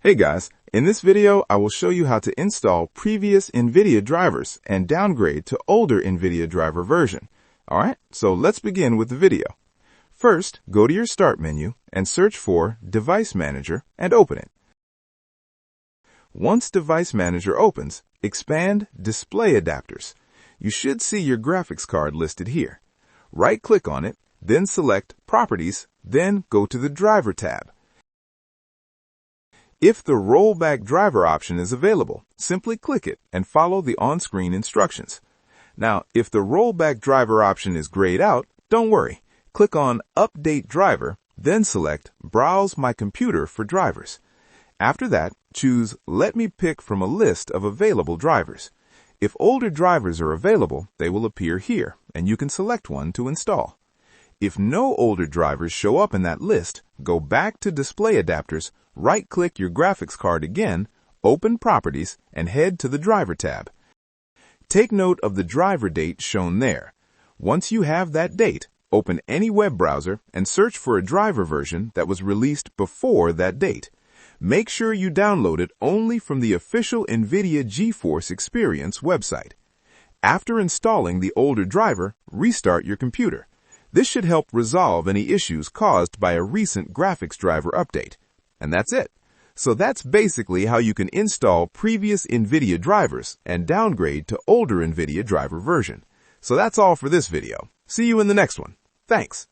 Hey guys, in this video I will show you how to install previous NVIDIA drivers and downgrade to older NVIDIA driver version. Alright, so let's begin with the video. First, go to your Start menu and search for Device Manager and open it. Once Device Manager opens, expand Display Adapters. You should see your graphics card listed here. Right-click on it, then select Properties, then go to the Driver tab. If the rollback driver option is available, simply click it and follow the on-screen instructions. Now, if the rollback driver option is grayed out, don't worry. Click on Update Driver, then select Browse My Computer for drivers. After that, choose Let me pick from a list of available drivers. If older drivers are available, they will appear here, and you can select one to install. If no older drivers show up in that list, go back to Display Adapters, right-click your graphics card again, open Properties, and head to the Driver tab. Take note of the driver date shown there. Once you have that date, open any web browser and search for a driver version that was released before that date. Make sure you download it only from the official NVIDIA GeForce Experience website. After installing the older driver, restart your computer. This should help resolve any issues caused by a recent graphics driver update. And that's it. So that's basically how you can install previous NVIDIA drivers and downgrade to older NVIDIA driver version. So that's all for this video. See you in the next one. Thanks.